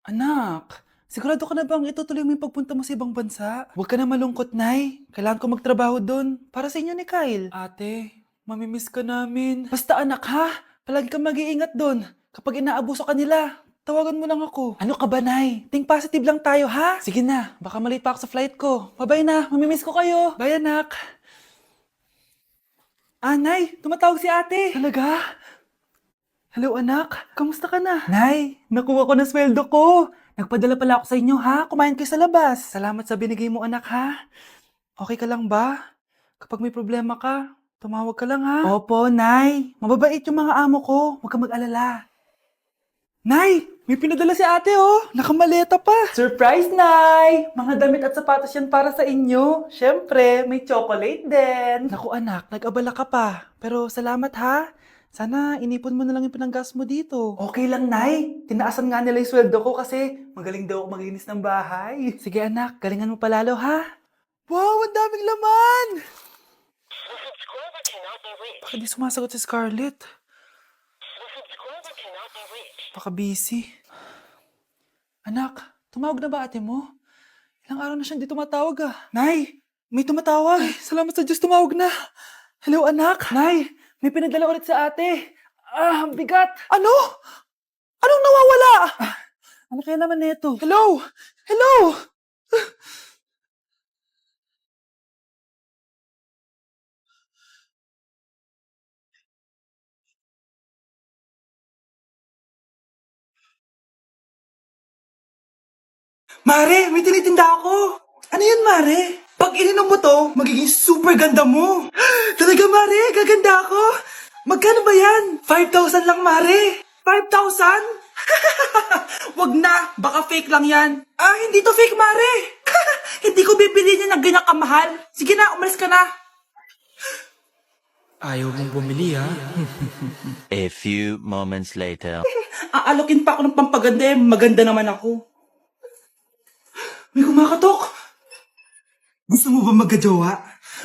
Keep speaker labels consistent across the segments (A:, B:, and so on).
A: Anak, sigurado ka na bang itutuloy mo yung pagpunta mo sa ibang bansa? Huwag ka na malungkot, Nay. Kailangan ko magtrabaho doon para sa inyo ni Kyle. Ate, mamimiss ka namin. Basta anak ha, palagi kang mag-iingat doon. Kapag inaabuso ka nila, tawagan mo lang ako. Ano ka ba, Nay? Think positive lang tayo, ha? Sige na, baka malate pa ako sa flight ko. Bye-bye na, mamimiss ko kayo. Bye, anak. Nay, tumatawag si ate. Talaga? Hello anak, kamusta ka na? Nay, nakuha ko na sweldo ko. Nagpadala pala ako sa inyo ha, kumain kayo sa labas. Salamat sa binigay mo anak ha. Okay ka lang ba? Kapag may problema ka, tumawag ka lang ha. Opo, Nay. Mababait yung mga amo ko. Huwag kang mag-alala. Nay, may pinadala si ate oh. Nakamaleta pa. Surprise, Nay! Mga damit at sapatos yan para sa inyo. Siyempre, may chocolate din. Naku anak, nag-abala ka pa. Pero salamat ha. Sana inipon mo na lang yung pinanggas mo dito. Okay lang, Nay. Tinaasan nga nila yung sweldo ko kasi magaling daw ako maglinis ng bahay. Sige anak, galingan mo palalo ha. Wow, ang daming laman!
B: The subscriber cannot be reached.
A: Bakit di sumasagot si Scarlett?
B: The subscriber cannot be reached.
A: Baka busy. Anak, tumawag na ba ate mo? Ilang araw na siyang di tumatawag ah. Nay, may tumatawag. Ay, salamat sa Diyos tumawag na. Hello anak. Nay, may pinadala ulit sa ate. Ang bigat. Ano? Anong nawawala? Ano kaya naman nito? Hello? Hello? Mare, may tinitinda ako. Ano yun, Mare? Pag ininom mo to, magiging super ganda mo. Talaga, Mare, gaganda ako. Magkano ba yan? 5,000 lang, Mare. 5,000? Wag na, baka fake lang yan. Hindi to fake, Mare. Hindi ko bibili niya ng ganyan kamahal. Sige na, umalis ka na.
C: Ayaw mong bumili ha?
D: A few moments later.
A: Aalokin pa ako ng pampaganda maganda naman ako. May kumakatok. Gusto mo ba magkajowa?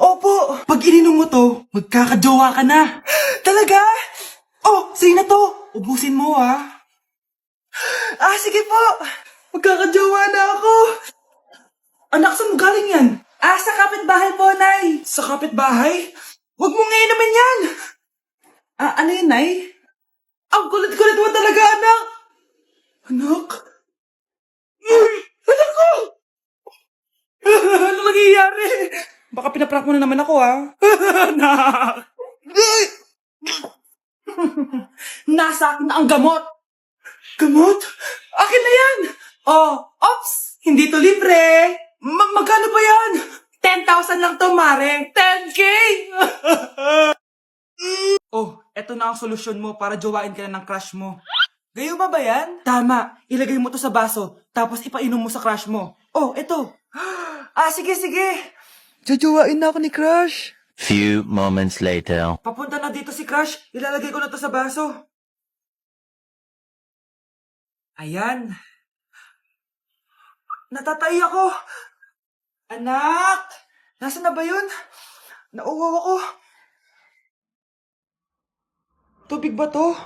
A: Opo! Pag ininom mo to, magkakajowa ka na. Talaga? Oh, sige na to. Ubusin mo sige po. Magkakajowa na ako. Anak, saan mo galing yan? Sa kapitbahay po, Nay. Sa kapitbahay? Huwag mo ngayon naman yan. Ano yun, Nay? Ang kulit-kulit mo talaga, anak. Anak? Anak ko! Ano nangyayari? Baka pinaprank mo na naman ako, Anak! Nasa akin na ang gamot! Gamot? Akin na yan! Ops! Hindi to libre! Magkano ba yan? 10,000 lang to, Mare! 10K! Eto na ang solusyon mo para jowain ka na ng crush mo. Gayuma ba yan? Tama. Ilagay mo to sa baso, tapos ipainom mo sa crush mo. Eto. Sige. Jojowain na ako ni Crush.
D: Few moments later.
A: Papunta na dito si Crush. Ilalagay ko na to sa baso. Ayan. Natatay ako. Anak! Nasaan na ba yun? Nauwaw ako. Tubig ba to?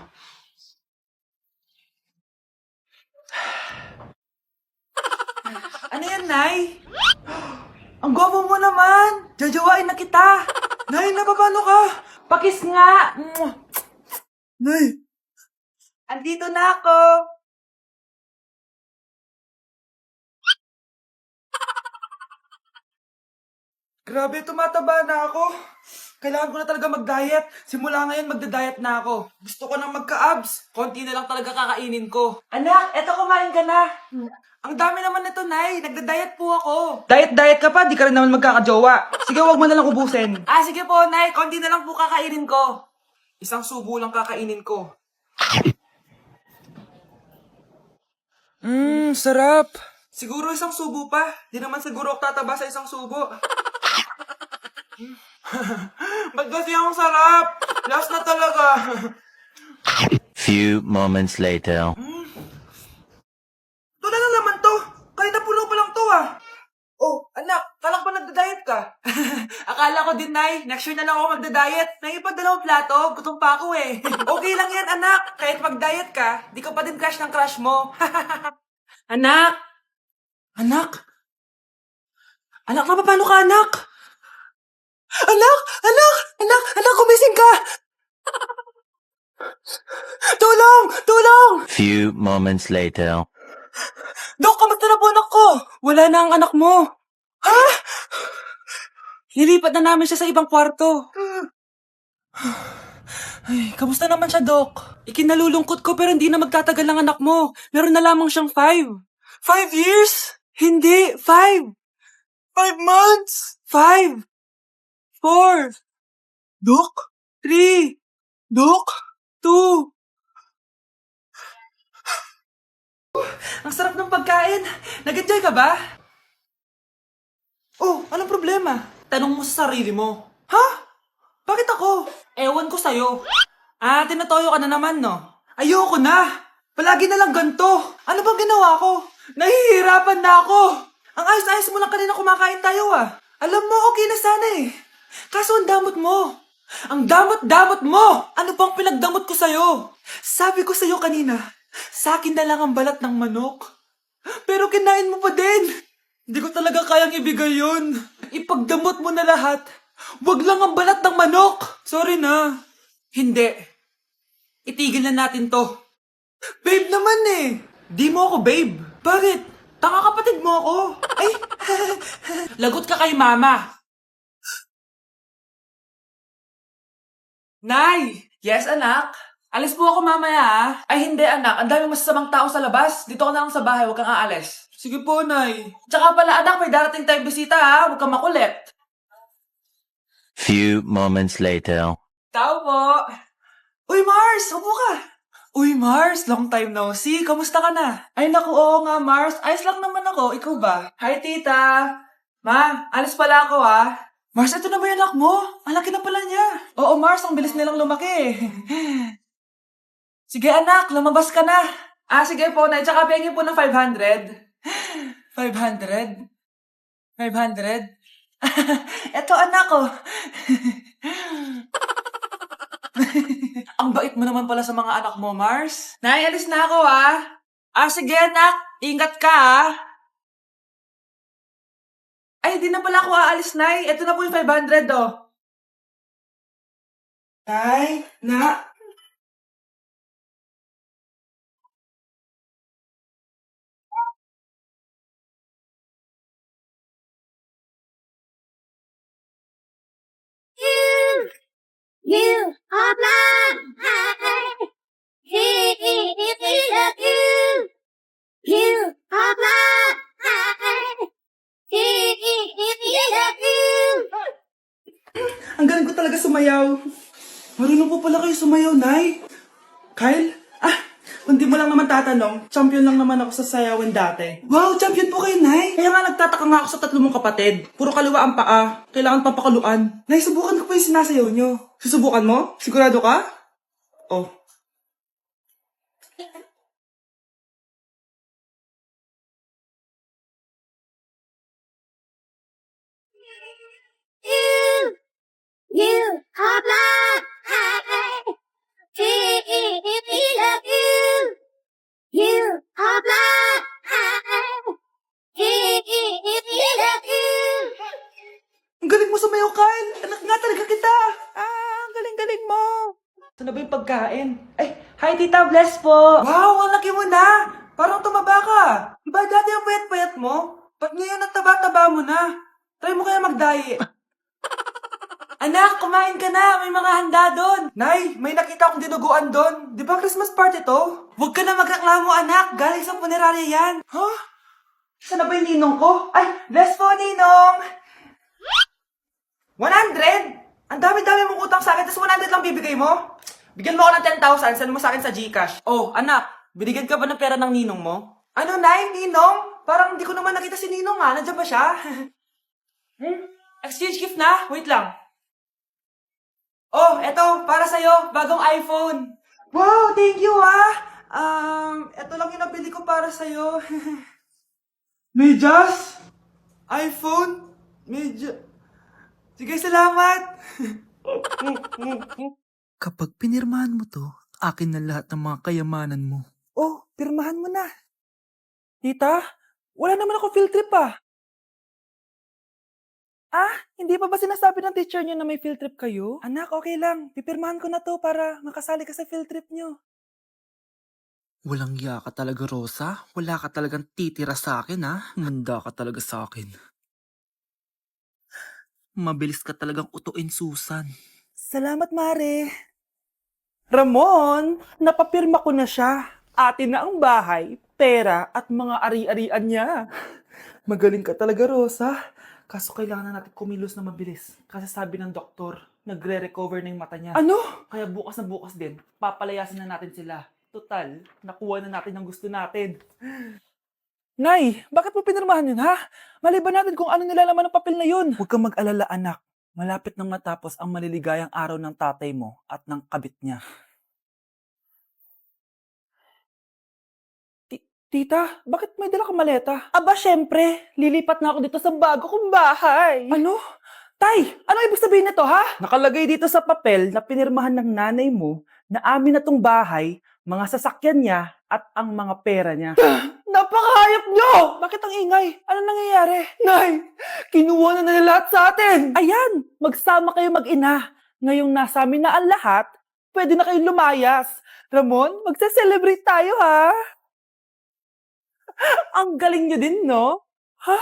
A: Ano yan, Nay? Ang gwapo mo naman! Jajawain na kita! Nay, napapano ka? Pakis nga! Nay! Andito na ako! Grabe, tumataba na ako. Kailangan ko na talaga mag-diet. Simula ngayon, magda-diet na ako. Gusto ko nang magka-abs. Konti na lang talaga kakainin ko. Anak, eto kumain ka na. Ang dami naman nito, Nay. Nagda-diet po ako. Diet ka pa? Di ka rin naman magkakajowa. Sige, wag mo na lang ubusin. Sige po, Nay. Konti na lang po kakainin ko. Isang subo lang kakainin ko. Sarap. Siguro isang subo pa. Di naman siguro ako tataba sa isang subo. Ba't kasi ang sarap? Last na talaga.
D: Few moments later.
A: Ito na naman to. Kahit napuno pa lang to anak, kalang pa nagda-diet ka? Akala ko din, Nay. Next year na lang ako magda-diet. Naipag dalawang plato, gutom pa ako Okay lang yan, anak. Kahit mag-diet ka, di ka pa din crush ng crush mo. Anak! Anak! Anak, paano ka, anak? Anak! Anak! Anak! Anak, gumising ka! Tulong! Tulong!
D: Few moments later.
A: Dok, kamusta na po anak ko? Wala na ang anak mo. Ha? Nilipat na namin siya sa ibang kwarto. Ay, kamusta naman siya, Dok? Ikinalulungkot ko pero hindi na magtatagal ang anak mo. Meron na lamang siyang 5. 5 years? Hindi, 5. 5 months? 5. 4. Dok? 3. Dok? 2. Ang sarap ng pagkain. Nag-enjoy ka ba? Oh, anong problema? Tanong mo sa sarili mo. Ha? Bakit ako? Ewan ko sa'yo. Tinatoyo ka na naman, no? Ayoko na. Palagi na lang ganito. Ano bang ginawa ko? Nahihirapan na ako. Ang ayos-ayos mo lang kanina kumakain tayo, ah. Alam mo, okay na sana eh. Kaso ang damot mo. Ang damot-damot mo! Ano bang pinagdamot ko sa'yo? Sabi ko sa'yo kanina, sa akin na lang ang balat ng manok. Pero kinain mo pa din. Hindi ko talaga kayang ibigay yun. Ipagdamot mo na lahat. Wag lang ang balat ng manok. Sorry na. Hindi. Itigil na natin to. Babe naman eh. Di mo ako babe. Bakit? Tanga kapatid mo ako. Ay, lagot ka kay mama. Nay! Yes, anak? Alis po ako mamaya, ah. Ay, hindi, anak. Ang daming masasamang tao sa labas. Dito ka na lang sa bahay. Huwag kang aalis. Sige po, Nay. Tsaka pala, anak, may darating tayong bisita, ha? Huwag kang makulit.
D: Few moments later.
A: Tao po. Uy, Mars! Upo ka. Uy, Mars! Long time no see. Kamusta ka na? Ay, naku, oo nga, Mars. Ayos lang naman ako. Ikaw ba? Hi, tita. Ma, alis pala ako, ha? Mars, ito na ba yung anak mo? Ang laki na pala niya. Oo, Mars, ang bilis nilang lumaki. Sige, anak, lumabas ka na. Sige po, Nay. Tsaka pengin po ng 500. 500? 500? Eto, anak ko. Ang bait mo naman pala sa mga anak mo, Mars. Nay, alis na ako, ah. Sige, anak. Ingat ka, ah. Ay, di na pala ako aalis, Nay. Ito na po yung 500, oh. Nay, na.
B: You are blind. He is you. You are blind. He is you.
A: Ang galing ko talaga sumayaw. Marunong po pala kayo sumayaw, Nay. Kyle? Kung di mo lang naman tatanong, champion lang naman ako sa sayawan dati. Wow, champion po kayo, Nay. Kaya nga nagtataka nga ako sa tatlo mong kapatid. Puro kaliwa ang paa. Kailangan pampakaluan. Nay, subukan ko pa yung sinasayaw nyo. Susubukan mo? Sigurado ka? Oh.
B: You are blind. He is you. You are blind. He is you.
A: Ang galing mo sumayaw, Kyle. Anak nga talaga kita. Ang galing-galing mo. Ito na ba yung pagkain? Ay, hi, Tita. Bless po. Wow, ang laki mo na. Parang tumaba ka. Diba dati ang payat-payat mo? Ba't ngayon ang taba-taba mo na? Try mo kaya mag-diet. Anak, kumain ka na. May mga handa doon. Nay, may nakita akong dinuguan doon. Di ba Christmas party to? Huwag ka na magreklamo, anak. Galing sa punerarya yan. Huh? Saan na ba yung ninong ko? Ay, bless po, ninong. 100? Ang dami-dami mong utang sa akin, tapos 100 lang bibigay mo? Bigyan mo ako ng 10,000, send mo sa akin sa GCash. Oh, anak, binigyan ka ba ng pera ng ninong mo? Ano, Nay? Ninong? Parang hindi ko naman nakita si ninong, ha? Nandiyan ba siya? Exchange gift na? Wait lang. Oh, eto, para sa'yo, bagong iPhone. Wow, thank you, ah. Eto lang yung nabili ko para sa'yo. Medyas? iPhone? Sige, salamat. Kapag pinirmahan mo to, akin na lahat ng mga kayamanan mo. Oh, pirmahan mo na. Tita, wala naman ako field trip ah. Hindi pa ba sinasabi ng teacher niyo na may field trip kayo? Anak, okay lang. Pipirmahan ko na to para makasali ka sa field trip niyo. Walang iya ka talaga, Rosa. Wala ka talagang titira sa akin, ha? Manda ka talaga sa akin. Mabilis ka talagang utuin, Susan. Salamat, Mare. Ramon, napapirma ko na siya. Atin na ang bahay, pera at mga ari-arian niya. Magaling ka talaga, Rosa. Kaso kailangan na natin kumilos na mabilis. Kasi sabi ng doktor, nagre-recover na yung mata niya. Ano? Kaya bukas na bukas din, papalayasin na natin sila. Total, nakuha na natin ang gusto natin. Nay, bakit mo pinirmahan yun, ha? Maliban natin kung ano nilalaman ng papel na yun. Huwag kang mag-alala, anak. Malapit nang matapos ang maliligayang araw ng tatay mo at ng kabit niya. Tita, bakit may dala kang maleta? Aba, syempre. Lilipat na ako dito sa bago kong bahay. Ano? Tay, ano ibig sabihin nito, ha? Nakalagay dito sa papel na pinirmahan ng nanay mo na amin na tong bahay, mga sasakyan niya, at ang mga pera niya. Napakahayop nyo! Bakit ang ingay? Ano nangyayari? Nay, kinuha na nila lahat sa atin! Ayan, magsama kayo mag-ina. Ngayong nasa amin na ang lahat, pwede na kayong lumayas. Ramon, magse-celebrate tayo, ha? Ang galing nyo din, no? Ha?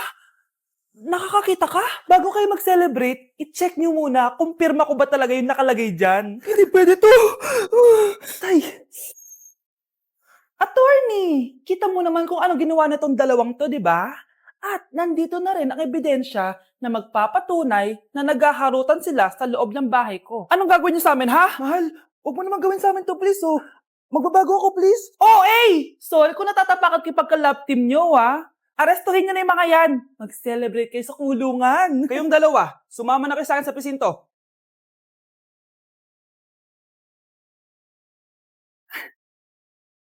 A: Nakakakita ka? Bago kayo mag-celebrate, i-check nyo muna kung pirma ko ba talaga yung nakalagay dyan. Hindi pwede to! Tay! Attorney! Kita mo naman kung ano ginawa na tong dalawang to, di ba? At nandito na rin ang ebidensya na magpapatunay na naghaharutan sila sa loob ng bahay ko. Anong gagawin niyo sa amin, ha? Mahal, huwag mo naman gawin sa amin to, please, oh. Magbabago ako, please. Oh, sorry kung natatapakan kayo pagka-love team nyo, ha? Arestuhin nyo na yung mga yan. Mag-celebrate kayo sa kulungan. Kayong dalawa, sumama na kayo sa akin sa presinto.